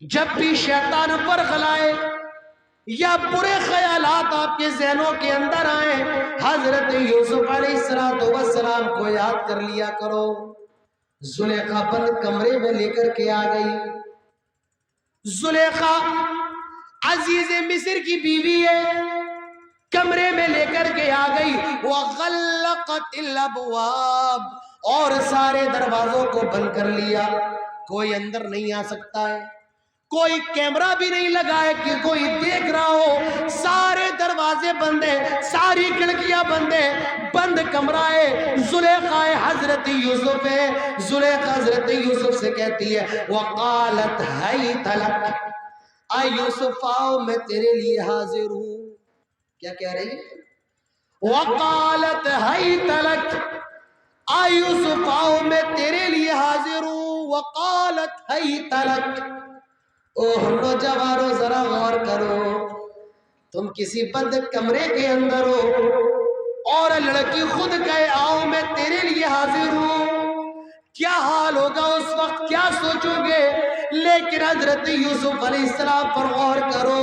جب بھی شیطان ورغلائے یا برے خیالات آپ کے ذہنوں کے اندر آئیں، حضرت یوسف علیہ السلام کو یاد کر لیا کرو۔ زلیخا بند کمرے میں لے کر کے آ گئی۔ زلیخا عزیز مصر کی بیوی ہے، کمرے میں لے کر کے آ گئی۔ وَغَلَّقَتِ الْأَبْوَابَ، اور سارے دروازوں کو بند کر لیا، کوئی اندر نہیں آ سکتا ہے، کوئی کیمرہ بھی نہیں لگا ہے کہ کوئی دیکھ رہا ہو، سارے دروازے بند ہیں، ساری کھڑکیاں بند ہیں، بند کمرہ ہے۔ زلیخا حضرت یوسف ہے، زلیخا حضرت یوسف سے کہتی ہے وَقَالَتْ هَيْتَ لَكَ، اے یوسف آؤ میں تیرے لیے حاضر ہوں۔ کیا کہہ رہی ہے؟ وَقَالَتْ هَيْتَ لَكَ، اے یوسف آؤ میں تیرے لیے حاضر ہوں۔ وَقَالَتْ هَيْتَ لَكَ، اوہ نوجوانوں ذرا غور کرو، تم کسی بند کمرے کے اندر ہو اور لڑکی خود کہے آؤ میں تیرے لیے حاضر ہوں، کیا حال ہوگا اس وقت، کیا سوچو گے؟ لیکن حضرت یوسف علیہ السلام پر غور کرو،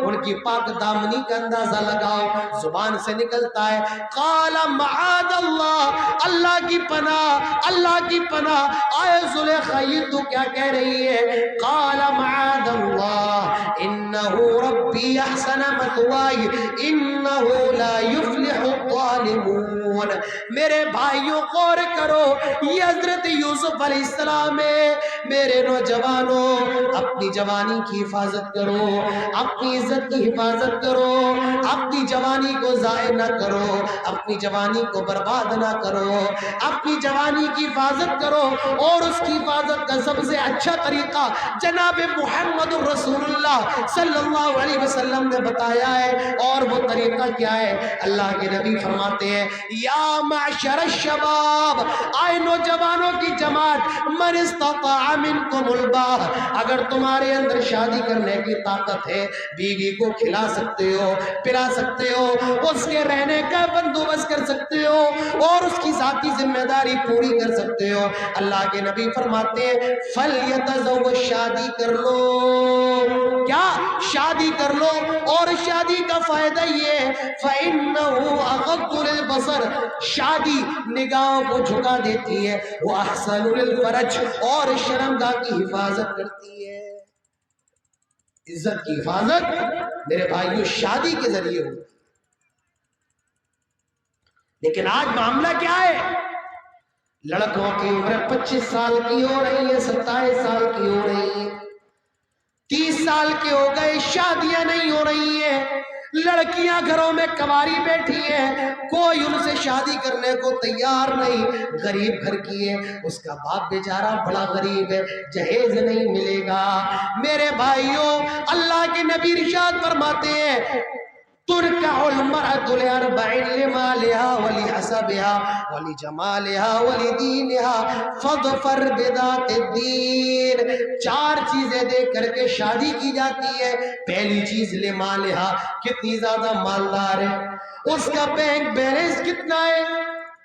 ان کی پاک دامنی کا اندازہ لگاؤ، زبان سے نکلتا ہے قال معاذ اللہ، اللہ کی پناہ، اللہ کی پناہ۔ آئے زلیخا یہ تو کیا کہہ رہی ہے؟ قال معاذ اللہ انہ ربی احسن مثوائی انہ لا یفلح الظالمون۔ میرے بھائیوں غور کرو، یہ حضرت یوسف علیہ السلام ہے۔ میرے نوجوانوں اپنی جوانی کی حفاظت کرو، اپنی عزت کی حفاظت کرو، اپنی جوانی کو ضائع نہ کرو، اپنی جوانی کو برباد نہ کرو، اپنی جوانی کی حفاظت کرو۔ اور اس کی حفاظت کا سب سے اچھا طریقہ جناب محمد رسول اللہ صلی اللہ علیہ وسلم نے بتایا ہے، اور وہ طریقہ کیا ہے؟ اللہ کے نبی فرماتے ہیں یا معشر الشباب، آئے نوجوانوں کی جماعت، من استطاع منکم الباء، اگر تمہارے اندر شادی کرنے کی طاقت ہے، بیوی کو کھلا سکتے ہو، پلا سکتے ہو، اس کے رہنے کا بندوبست کر سکتے ہو، اور اس کی ذاتی ذمہ داری پوری کر سکتے ہو، اللہ کے نبی فرماتے ہیں فَلْيَتَزَوَّجْ، شادی کر لو۔ کیا؟ شادی کر لو۔ اور شادی کا فائدہ یہ ہے فَإِنَّهُ أَغَضُّ لِلْبَصَرِ، شادی نگاہوں کو جھکا دیتی ہے، وَأَحْسَنُ لِلْفَرَجِ، اور شرمگاہ کی حفاظت کرتی ہے۔ عزت کی حفاظت میرے بھائیوں شادی کے ذریعے ہوتی ہے۔ لیکن آج معاملہ کیا ہے؟ لڑکوں کی عمر 25 سال کی ہو رہی ہے، 27 سال کی ہو رہی ہے، 30 سال کے ہو گئے، شادیاں نہیں ہو رہی ہیں، لڑکیاں گھروں میں کنواری بیٹھی ہیں، کوئی ان سے شادی کرنے کو تیار نہیں۔ غریب گھر کی ہے، اس کا باپ بیچارہ بڑا غریب ہے، جہیز نہیں ملے گا۔ میرے بھائیوں اللہ کے نبی ارشاد فرماتے ہیں ترکع المرأة لأربع، لمالها ولحسبها ولجمالها ولدينها فاظفر بذات الدین، 4 چیزیں دے کر کے شادی کی جاتی ہے۔ پہلی چیز لمالها، کتنی زیادہ مالدار ہے، اس کا بینک بیلنس کتنا ہے،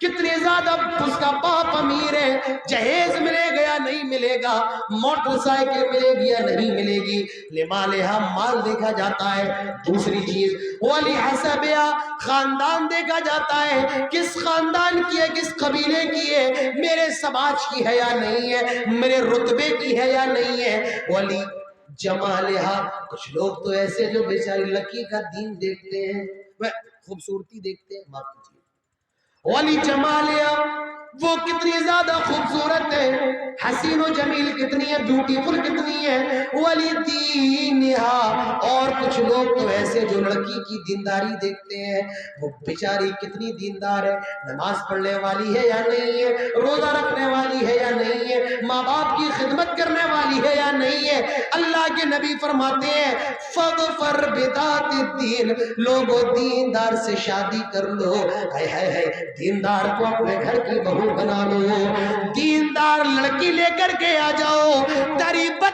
کتنی زیادہ اس کا باپ امیر ہے، جہیز ملے گا یا نہیں ملے گا، موٹر سائیکل ملے گی یا نہیں ملے گی، لمالہا مال دیکھا جاتا ہے۔ دوسری چیز وَلِحَسَبِہا، خاندان دیکھا جاتا ہے، کس خاندان کی ہے، کس قبیلے کی ہے، میرے سماج کی ہے یا نہیں ہے، میرے رتبے کی ہے یا نہیں ہے۔ ولی جمالہا، کچھ لوگ تو ایسے جو بیچاری لڑکی کا دین دیکھتے ہیں، وہ خوبصورتی دیکھتے ہیں، معاف کیجیے، ولی جمالیا، وہ کتنی زیادہ خوبصورت ہے، حسین و جمیل کتنی ہے، بیوٹیفل کتنی ہے، ولی دینہا، اور کچھ لوگ تو ایسے جو لڑکی کی دینداری دیکھتے ہیں، وہ بیچاری کتنی دیندار ہے، نماز پڑھنے والی ہے یا نہیں ہے، روزہ رکھنے والی ہے یا نہیں ہے، ماں باپ کی خدمت کرنے والی ہے یا نہیں ہے۔ اللہ کے نبی فرماتے ہیں فَاظْفَرْ بِذَاتِ الدِّینِ، لوگوں دیندار سے شادی کر لو۔ ہے دیندار کو اپنے گھر کی بہو بنا لو، دیندار لڑکی لے کر کے آ جاؤ، تیری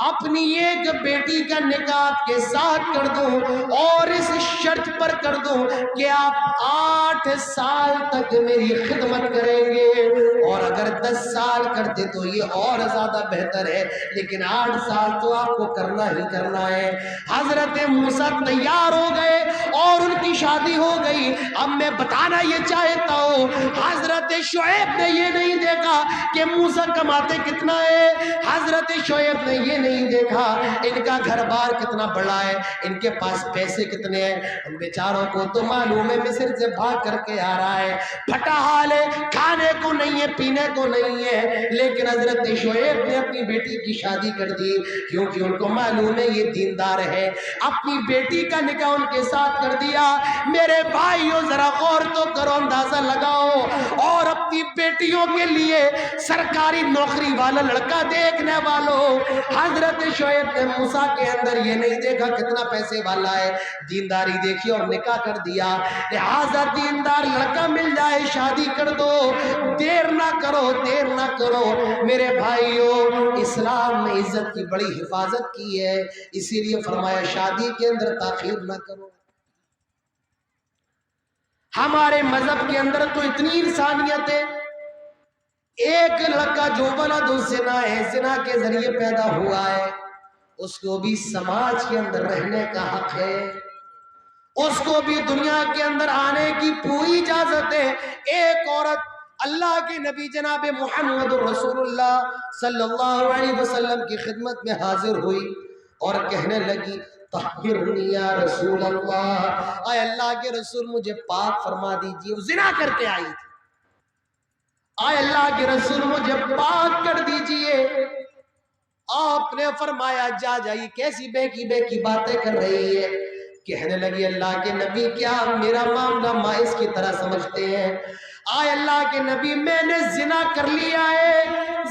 اپنی ایک بیٹی کا نکاح آپ کے ساتھ کر دوں اور اس شرط پر کر دوں کہ آپ 8 سال تک میری خدمت کریں گے، اور اگر 10 سال کرتے تو یہ اور زیادہ بہتر ہے، لیکن 8 سال تو آپ کو کرنا ہی کرنا ہے۔ حضرت موسیٰ تیار ہو گئے اور ان کی شادی ہو گئی۔ اب میں بتانا یہ چاہتا ہوں، حضرت شعیب نے یہ نہیں دیکھا کہ موسیٰ کماتے کتنا ہے، حضرت شعیب نے یہ نہیں دیکھا ان کا گھر بار کتنا بڑا ہے، ان کے پاس پیسے کتنے ہیں۔ ان بیچاروں کو تو معلوم ہے مصر سے بھاگ کر کے آ رہا ہے، پھٹا حال ہے، کھانے کو نہیں ہے، پینے کو نہیں ہے، لیکن حضرت شعیب نے اپنی بیٹی کی شادی کر دی کیونکہ ان کو معلوم ہے یہ دیندار ہے۔ اپنی بیٹی کا نکاح ان کے ساتھ کر دیا۔ میرے بھائیوں ذرا غور تو کرو، اندازہ لگاؤ، اور اپنی بیٹیوں کے لیے سرکاری نوکری والا لڑکا دیکھنے والوں، حضرت شعیب نے موسیٰ کے اندر یہ نہیں دیکھا کتنا پیسے والا ہے، دینداری دیکھی اور نکاح کر دیا۔ لہذا دیندار لڑکا مل جائے شادی کر دو، دیر نہ کرو، دیر نہ کرو۔ میرے بھائیوں، اسلام نے عزت کی بڑی حفاظت کی ہے، اسی لیے فرمایا شادی کے اندر تاخیر نہ کرو۔ ہمارے مذہب کے اندر تو اتنی انسانیت ہے، ایک لڑکا جو ولد الزنا ہے، زنا کے ذریعے پیدا ہوا ہے، اس کو بھی سماج کے اندر رہنے کا حق ہے، اس کو بھی دنیا کے اندر آنے کی پوری اجازت ہے۔ ایک عورت اللہ کے نبی جناب محمد رسول اللہ صلی اللہ علیہ وسلم کی خدمت میں حاضر ہوئی اور کہنے لگی طہرنی یا رسول اللہ، اے اللہ کے رسول مجھے پاک فرما دیجئے۔ وہ زنا کر کے آئی تھی، اے اللہ کے رسول مجھے پاک کر دیجئے۔ آپ نے فرمایا جا جائیے، کیسی بے کی باتیں کر رہی ہے؟ کہنے لگی اللہ کے نبی کیا میرا معاملہ مائز کی طرح سمجھتے ہیں؟ آئے اللہ کے نبی میں نے زنا کر لیا ہے،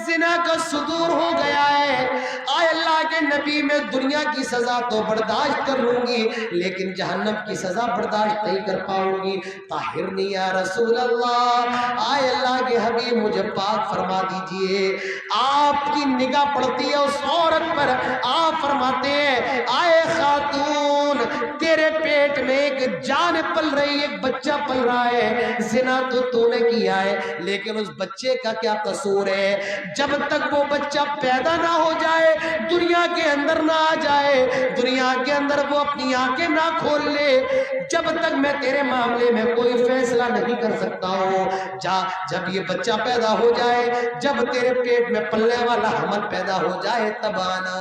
زنا کا صدور ہو گیا ہے، آئے اللہ کے نبی میں دنیا کی سزا تو برداشت کر لوں گی لیکن جہنم کی سزا برداشت نہیں کر پاؤں گی۔ طاہرنی یا رسول اللہ، آئے اللہ کے حبیب مجھے پاک فرما دیجئے۔ آپ کی نگاہ پڑتی ہے اس عورت پر، آپ فرماتے ہیں آئے خاتون تیرے پیٹ میں ایک جان پل رہی، ایک بچہ پل رہا ہے، زنا تو نے کیا ہے لیکن اس بچے کا کیا قصور ہے؟ جب تک وہ بچہ پیدا نہ ہو جائے، دنیا کے اندر نہ آ جائے، دنیا کے اندر وہ اپنی آنکھیں نہ کھول لے، جب تک میں تیرے معاملے میں کوئی فیصلہ نہیں کر سکتا ہوں۔ جب یہ بچہ پیدا ہو جائے، جب تیرے پیٹ میں پلنے والا حمل پیدا ہو جائے تب آنا۔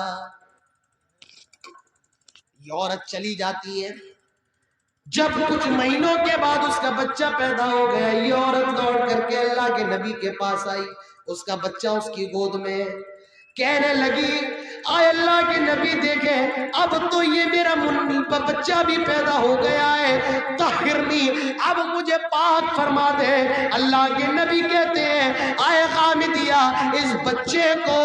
یہ عورت چلی جاتی ہے، جب کچھ مہینوں کے بعد اس کا بچہ پیدا ہو گیا، یہ عورت دوڑ کر کے اللہ کے نبی کے پاس آئی، اس کا بچہ اس کی گود میں، کہنے لگی آئے اللہ کے نبی دیکھیں اب تو یہ میرا بچہ بھی پیدا ہو گیا ہے، طہرنی اب مجھے پاک فرما دے۔ اللہ کے نبی کہتے ہیں آئے غامدیہ اس بچے کو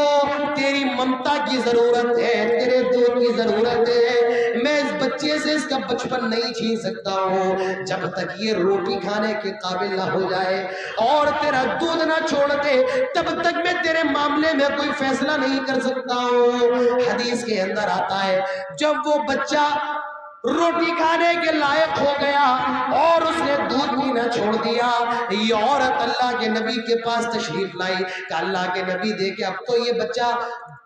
تیری ممتا کی ضرورت ہے، تیرے دودھ کی ضرورت ہے، میں اس بچے سے اس کا بچپن نہیں چھین سکتا ہوں جب تک یہ روٹی کھانے کے قابل نہ ہو جائے اور تیرا دودھ نہ چھوڑ دے تب تک میں تیرے معاملے میں کوئی فیصلہ نہیں کر سکتا ہوں۔ حدیث کے اندر آتا ہے جب وہ بچہ روٹی کھانے کے لائق ہو گیا اور اس نے دودھ پینا چھوڑ دیا، یہ عورت اللہ کے نبی کے پاس تشریف لائی کہ اللہ کے نبی دیکھے اب تو یہ بچہ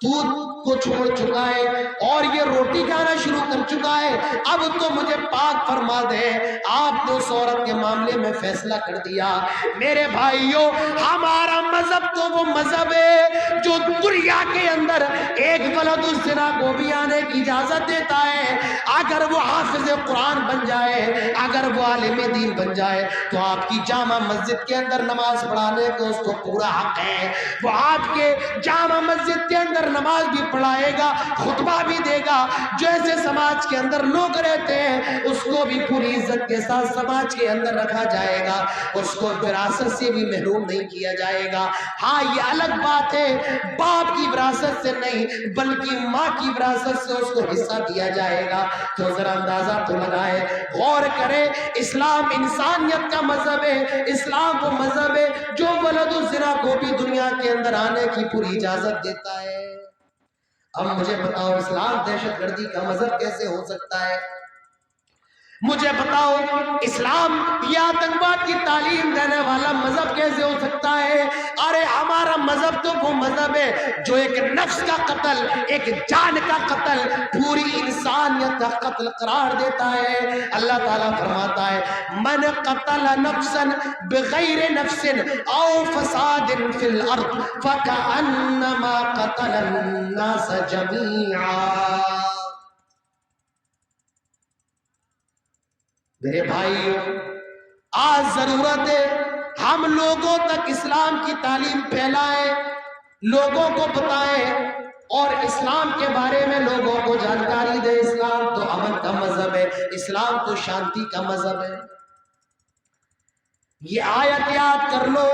دودھ کو چھوڑ چکا ہے اور یہ روٹی کھانا شروع کر چکا ہے، اب تو مجھے پاک فرما دے۔ آپ نے اس عورت کے معاملے میں فیصلہ کر دیا۔ میرے بھائیوں، ہمارا مذہب تو وہ مذہب ہے جو دنیا کے اندر ایک ولد الزنا کو بھی آنے کی اجازت دیتا ہے، اگر وہ حافظ قرآن بن جائے، اگر وہ عالم دین بن جائے تو آپ کی جامع مسجد کے اندر نماز پڑھانے کو اس کو پورا حق ہے، وہ آپ کے جامع مسجد کے اندر نماز بھی پڑھائے گا، خطبہ بھی دے گا، جیسے سماج کے اندر لوگ رہتے ہیں اس کو بھی پوری عزت کے ساتھ سماج کے اندر رکھا جائے گا، اس کو وراثت سے بھی محروم نہیں کیا جائے گا۔ ہاں یہ الگ بات ہے باپ کی وراثت سے نہیں بلکہ ماں کی وراثت سے اس کو حصہ دیا جائے گا۔ تو ذرا اندازہ تو لگائے، غور کرے، اسلام انسانیت کا مذہب ہے، اسلام وہ مذہب ہے جو ولد الزنا کو بھی دنیا کے اندر آنے کی پوری اجازت دیتا ہے۔ اب مجھے بتاؤ اسلام دہشت گردی کا مذہب کیسے ہو سکتا ہے؟ مجھے بتاؤ اسلام یا آتنکواد کی تعلیم دینے والا مذہب کیسے ہو سکتا ہے؟ ارے ہمارا مذہب تو وہ مذہب ہے جو ایک نفس کا قتل، ایک جان کا قتل، پوری انسانیت کا قتل قرار دیتا ہے۔ اللہ تعالیٰ فرماتا ہے من قتل نفسا بغیر نفس او فساد فی الارض فکأنما قتل الناس جميعا۔ میرے بھائیو، آج ضرورت ہے ہم لوگوں تک اسلام کی تعلیم پھیلائیں، لوگوں کو بتائیں اور اسلام کے بارے میں لوگوں کو جانکاری دیں۔ اسلام تو امن کا مذہب ہے، اسلام تو شانتی کا مذہب ہے۔ یہ آیت یاد کر لو۔